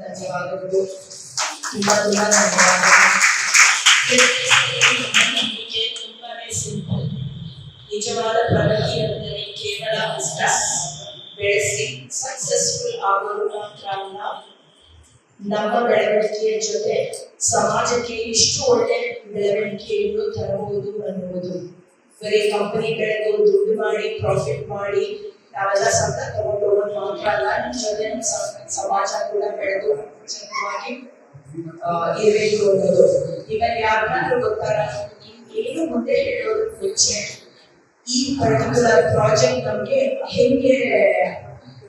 ಧನ್ಯವಾದಗಳು. ತುಂಬಾ ಧನ್ಯವಾದಗಳು. ತುಂಬಾನೇ ಸಿಂಪಲ್. ನಿಜವಾದ ಪ್ರಗತಿ ಅಂದರೆ ಕೇವಲ ಬಿಸ್ನೆಸ್ ಬೆಳೆಸಿ ಸಕ್ಸಸ್ಫುಲ್ ಆಗೋದು ಮಾತ್ರ ಅಲ್ಲ, ನಮ್ಮ ಬೆಳವಣಿಗೆಯ ಜೊತೆ ಸಮಾಜಕ್ಕೆ ಇಷ್ಟು ಒಳ್ಳೆ ಬೆಳವಣಿಗೆಯನ್ನು ತರಬಹುದು ಅನ್ನುವುದು. ಬರೀ ಕಂಪನಿ ಬೆಳೆದು ದುಡ್ಡು ಮಾಡಿ ಪ್ರಾಫಿಟ್ ಮಾಡಿ ನಾವೆಲ್ಲ ಸಂತ ತಗೊಂಡು ಹೋಗೋದು ಮಾತ್ರ ಅಲ್ಲ, ನಮ್ಮ ಜೊತೆ ಸಮಾಜ ಕೂಡ ಬೆಳೆದು ಚೆನ್ನಾಗಿ ಇರಬೇಕು ಅನ್ನೋದು. ಈಗ ಯಾರಿಗಾದ್ರೂ ಗೊತ್ತಾರ ಏನು ಮುಂದೆ ಹೇಳೋದು ಮುಂಚೆ ಈ ಪರ್ಟಿಕ್ಯುಲರ್ ಪ್ರಾಜೆಕ್ಟ್ ನಮ್ಗೆ ಹೆಂಗೆ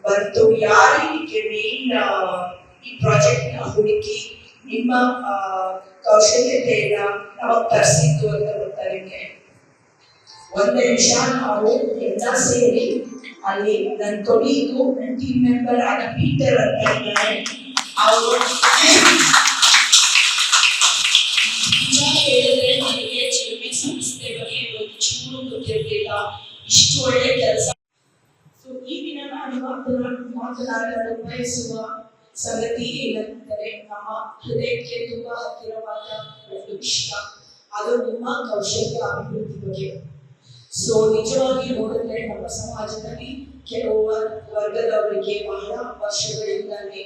ಬಂತು, ಯಾರು ಇದಕ್ಕೆ ಮೇನ್ ಈ ಪ್ರಾಜೆಕ್ಟ್ ನ ಹುಡುಕಿ ನಿಮ್ಮ ಕೌಶಲ್ಯತೆಯನ್ನ ನಾವು ತರಿಸಿದ್ದು ಅಂತ ಗೊತ್ತಾ ನಿಮ್ಗೆ? ಒಂದು ನಿಮಿಷ ನಾವು ಎಲ್ಲ ಸೇರಿ ಅಲ್ಲಿ ನನ್ನ ಕೊಲೀಗು ನನ್ನ ಟೀಮ್ ಮೆಂಬರ್ ಆದ ಪೀಟರ್ ಅಂತ ಇದ್ದಾರೆ. ಅವರು ಹೇಳಿದ್ರೆ ನನಗೆ ಚಿಲುಮೆ ಸಂಸ್ಥೆ ಬಗ್ಗೆ ಒಂದು ಚೂರು ಗೊತ್ತಿರಲಿಲ್ಲ, ಇಷ್ಟು ಒಳ್ಳೆ ಕೆಲಸ. ಸೊ ಈ ದಿನ ನಾನು ಮಾತನಾಡಲು ಬಯಸುವ ಸಂಗತಿ ಏನಂದರೆ ನಮ್ಮ ಹೃದಯಕ್ಕೆ ತುಂಬಾ ಹತ್ತಿರವಾದ ಒಂದು ವಿಷಯ, ಅದು ನಿಮ್ಮ ಕೌಶಲ್ಯ ಅಭಿವೃದ್ಧಿ ಬಗ್ಗೆ. ಸೊ ನಿಜವಾಗಿ ನೋಡಿದ್ರೆ ನಮ್ಮ ಸಮಾಜದಲ್ಲಿ ಕೆಲವು ವರ್ಗದವರಿಗೆ ಬಹಳ ವರ್ಷಗಳಿಂದಲೇ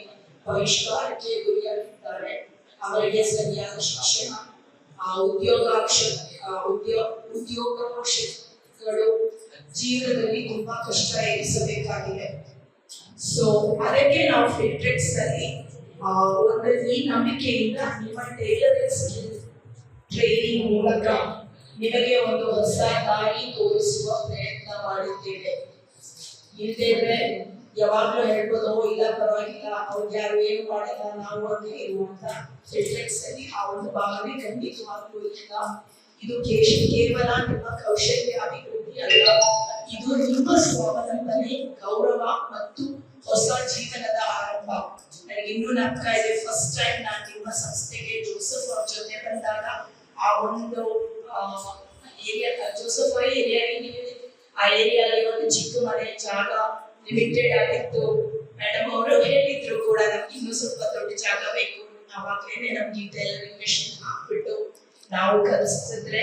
ಬಹಿಷ್ಕಾರಕ್ಕೆ ಗುರಿಯಾಗಿದ್ದಾರೆ. ಅವರಿಗೆ ಸರಿಯಾದ ಶಿಕ್ಷಣ, ಉದ್ಯೋಗಾವಕಾಶಗಳು ಜೀವನದಲ್ಲಿ ತುಂಬಾ ಕಷ್ಟ ಎನಿಸಬೇಕಾಗಿದೆ. ಸೊ ಅದಕ್ಕೆ ನಾವು ಫಿಟ್ರೆಕ್ಸ್ ಅಲ್ಲಿ ಒಂದು ಈ ನಂಬಿಕೆಯಿಂದ ನಿಮ್ಮ ಟೈಲರಿಂಗ್ ಸ್ಕಿಲ್ ಟ್ರೈನಿಂಗ್ ಮೂಲಕ ನಿಮಗೆ ಒಂದು ಹೊಸ ದಾರಿ ತೋರಿಸುವ ಪ್ರಯತ್ನ ಮಾಡಿದ್ದೇವೆ. ಇಲ್ಲದೆ ಯಾವಾಗಲೂ ಹೇಳ್ಬೋದು, ಇಲ್ಲ ಪರವಾಗಿಲ್ಲ ಅವ್ರಿಗೆ ಯಾರು ಏನು ಮಾಡಿಲ್ಲ ನಾವು ಹಂಗೆ ಇರುವಂತ ಫಿಟ್ರೆಕ್ಸ್ ಅಲ್ಲಿ ಆ ಒಂದು ಭಾವನೆ ಖಂಡಿತವಾಗ್ಲೂ ಇಲ್ಲ. ಇದು ಕೇವಲ ನಿಮ್ಮ ಕೌಶಲ್ಯ ಅಭಿವೃದ್ಧಿ ಅಲ್ಲ, ಇದು ನಿಮ್ಮ ಸ್ವಾವಲಂಬನೆ, ಗೌರವ ಮತ್ತು ಹೊಸ ಜೀವನದ ಆರಂಭ. ನನಗೆ ಇನ್ನೂ ನಗ್ತಾ ಇದೆ, ಫಸ್ಟ್ ಟೈಮ್ ನಾನು ನಿಮ್ಮ ಸಂಸ್ಥೆಗೆ ಜೋಸೆಫ್ ಅವ್ರ ಜೊತೆ ಬಂದಾಗ ಆ ಒಂದು ಏರಿಯಾ ಜೋಸೆಫ್ ಆ ಏರಿಯಾದಲ್ಲಿ ಒಂದು ಚಿಕ್ಕ ಮನೆ ಜಾಗ ಲಿಮಿಟೆಡ್ ಆಗಿತ್ತು. ಮೇಡಮ್ ಅವರು ಹೇಳಿದ್ರು ಕೂಡ ನಮ್ಗೆ ಇನ್ನೂ ಸ್ವಲ್ಪ ದೊಡ್ಡ ಜಾಗ ಬೇಕು, ಅವಾಗಲೇ ನಮ್ಗೆ ಟೈಲರಿಂಗ್ ಮೆಷಿನ್ ಹಾಕ್ಬಿಟ್ಟು ನಾವು ಕಲಿಸಿದ್ರೆ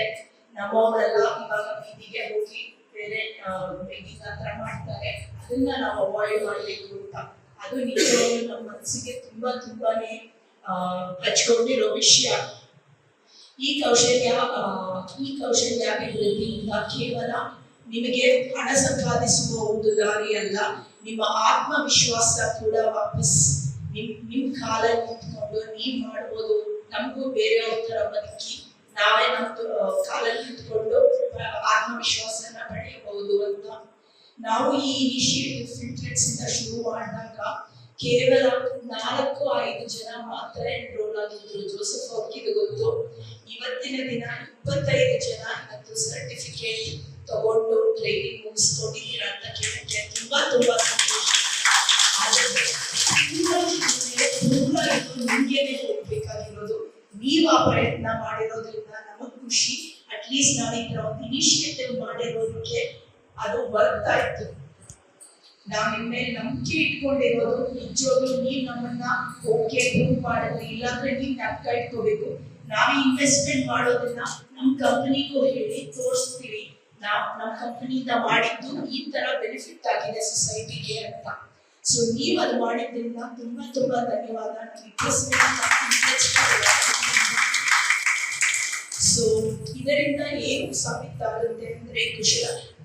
ನಮ್ಮವರೆಲ್ಲ ಇವಾಗ ಬೀದಿಗೆ ಹೋಗಿ ಬೇರೆ ಬೇಕಿಂಗ್ ಹತ್ರ ಮಾಡ್ತಾರೆ, ಅದನ್ನ ನಾವು ಅವಾಯ್ಡ್ ಮಾಡಬೇಕು ಅಂತ. ಅದು ನಿಜವಾಗ್ಲೂ ನಮ್ಮ ಮನಸ್ಸಿಗೆ ತುಂಬಾನೇ ಹಚ್ಕೊಂಡಿರೋ ವಿಷಯ. ಈ ಕೌಶಲ್ಯಾಭಿವೃದ್ಧಿಯಿಂದ ಕೇವಲ ನಿಮಗೆ ಹಣ ಸಂಪಾದಿಸುವ ಒಂದು ದಾರಿ ಅಲ್ಲ, ನಿಮ್ಮ ಆತ್ಮವಿಶ್ವಾಸ ಕೂಡ ವಾಪಸ್ ನಿಮ್ ಕಾಲಲ್ಲಿ ನಿಂತ್ಕೊಂಡು ನೀವ್ ಮಾಡ್ಬೋದು, ನಮಗೂ ಬೇರೆಯವ್ರ ತರ ಬದುಕಿ ನಾವೇ ನಮ್ದು ಕಾಲಲ್ಲಿ ನಿಂತ್ಕೊಂಡು ಆತ್ಮವಿಶ್ವಾಸನ ಪಡೆಯಬಹುದು ಅಂತ. ನಾವು ಈ ಇನಿಷಿಯೇಟಿವ್ ಫಿಟ್ರೆಕ್ಸ್ ಇಂದ ಶುರು ಮಾಡಿದಾಗ ಕೇವಲ 4-5 ಜನ ಮಾತ್ರ ಎನ್ರೋಲ್ ಆಗಿದ್ರು. ಜೋಸೆಫ್ ಅವ್ರಿಗೆ ಗೊತ್ತು, ಇವತ್ತಿನ ದಿನ 25 ಜನ ಇವತ್ತು ಸರ್ಟಿಫಿಕೇಟ್ ತಗೊಂಡು ಟ್ರೈನಿಂಗ್ ಮುಗಿಸ್ಕೊಂಡಿದ್ದೀರಾ ಅಂತ ಕೇಳಕ್ಕೆ ತುಂಬಾ ಸಂತೋಷ. ನಿಮ್ಗೇನೆ ಹೋಗ್ಬೇಕಾಗಿರೋದು, ನೀವು ಆ ಪ್ರಯತ್ನ ಮಾಡಿರೋದ್ರಿಂದ ನಮಗ್ ಖುಷಿ. ಅಟ್ಲೀಸ್ಟ್ ನಾವೀಗ ಒಂದು ಇನಿಷಿಯೇಟಿವ್ ಮಾಡಿರೋದಕ್ಕೆ ಅದು ಬರ್ತಾ ಇತ್ತು. ನಾವು ನಿಮ್ಮ ಮೇಲೆ ನಂಬಿಕೆ ಇಟ್ಕೊಂಡಿರೋದು ನಿಜವಾಗ್ಲೂ ನೀವು ನಮ್ಮನ್ನ ಓಕೆ ಪ್ರೂವ್ ಮಾಡಿದ್ರಿ, ಇಲ್ಲಾಂದ್ರೆ ನೀವು ನಮ್ಕ ಇಟ್ಕೋಬೇಕು. ನಾವು ಇನ್ವೆಸ್ಟ್ಮೆಂಟ್ ಮಾಡೋದನ್ನ ನಮ್ಮ ಕಂಪನಿಗೂ ಹೇಳಿ ತೋರಿಸ್ತೀವಿ, ನಾವು ನಮ್ಮ ಕಂಪನಿಯಿಂದ ಮಾಡಿದ್ದು ಈ ತರ ಬೆನಿಫಿಟ್ ಆಗಿದೆ ಸೊಸೈಟಿಗೆ ಅಂತ. ಸೊ ನೀವು ಅದು ಮಾಡಿದ್ರಿಂದ ತುಂಬಾ ಧನ್ಯವಾದ. ಸೊ ಇದರಿಂದ ಏನು ಸಾಬೀತಾಗುತ್ತೆ ಅಂದ್ರೆ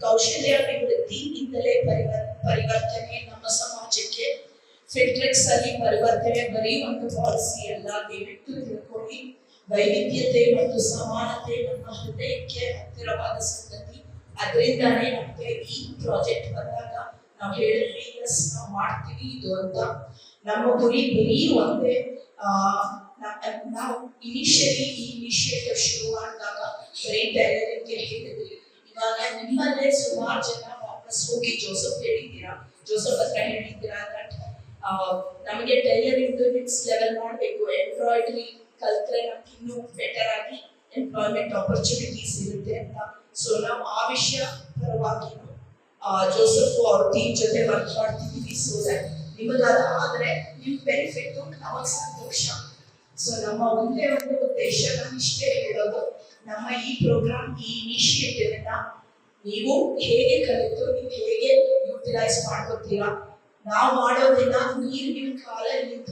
ಕೌಶಲ್ಯಾಭಿವೃದ್ಧಿಯಿಂದಲೇ ಪರಿವರ್ತನೆ ನಮ್ಮ ಸಮಾಜಕ್ಕೆ. ಫಿಟ್ರೆಕ್ಸ್ ಅಲ್ಲಿ ಪರಿವರ್ತನೆ ಬರೀ ಒಂದು ಪಾಲಿಸಿ ಅಲ್ಲ, ದಯವಿಟ್ಟು ತಿಳ್ಕೊಳ್ಳಿ. ವೈವಿಧ್ಯತೆ ಮತ್ತು ಸಮಾನತೆ ನಮ್ಮ ಹೃದಯಕ್ಕೆ ಹತ್ತಿರವಾದ ಸಂಗತಿ. ಅದರಿಂದಾನೇ ನಮಗೆ ಈ ಪ್ರಾಜೆಕ್ಟ್ ಬಂದಾಗ ನಾವು ಹೇಳಿದ್ವಿ, ಎಸ್ ನಾವು ಮಾಡ್ತೀವಿ ಇದು ಅಂತ. ನಮ್ಮ ಗುರಿ ಬರೀ ಒಂದೇ. ನಾವು ಇನಿಷಿಯಲಿ ಈ ಇನಿಷಿಯೇಟಿವ್ ಶುರು ಮಾಡಿದಾಗ ಬರೀ ಟೈಲರಿಂಗ್ಗೆ ಹೇಳಿದ್ವಿ. ಇವಾಗ ನಿಮ್ಮಲ್ಲೇ ಸುಮಾರು ಜನ ವಾಪಸ್ ಹೋಗಿ ಜೋಸೆಫ್ ಹತ್ರ ಹೇಳಿದ್ದೀರಾ ದಟ್ ನಮಗೆ ಟೈಲರಿಂಗ್ ನೆಕ್ಸ್ಟ್ ಲೆವೆಲ್ ಮಾಡಬೇಕು, ಎಂಬ್ರಾಯ್ಡ್ರಿ ಕಲ್ತ್ರೆ ನಮ್ಗೆ ಇನ್ನೂ ಬೆಟರ್ ಆಗಿ ಎಂಪ್ಲಾಯ್ಮೆಂಟ್ ಆಪರ್ಚುನಿಟೀಸ್ ಇರುತ್ತೆ ಅಂತ. ಸೊ ನಾವು ಆ ವಿಷಯ ಪರವಾಗಿ ಜೋಸೆಫ್ ಅವ್ರ ಟೀಮ್ ಜೊತೆ ವರ್ಕ್ ಮಾಡ್ತಿದ್ದೀವಿ. ಸೊ ದಟ್ ನಿಮಗದಾದ್ರೆ ನಿಮ್ ಬೆನಿಫಿಟ್ ನಮಗ್ ಸಂತೋಷ. ಸೊ ನಮ್ಮ ಒಂದೇ ಒಂದು ಉದ್ದೇಶ, ನಾನು ಇಷ್ಟೇ ಹೇಳೋದು, ನಮ್ಮ ಈ ಪ್ರೋಗ್ರಾಮ್, ಈ ಇನಿಷಿಯೇಟಿವ್ ಅನ್ನ ನೀವು ಹೇಗೆ ಕಲಿತು ನೀವು ಹೇಗೆ ಯುಟಿಲೈಸ್ ಮಾಡ್ಕೊತೀರಾ. ನಾವು ಮಾಡೋದಿಲ್ಲ, ನೀವು ನಿಮ್ಮ ಕಾಲಲ್ಲಿ ನಿಂತು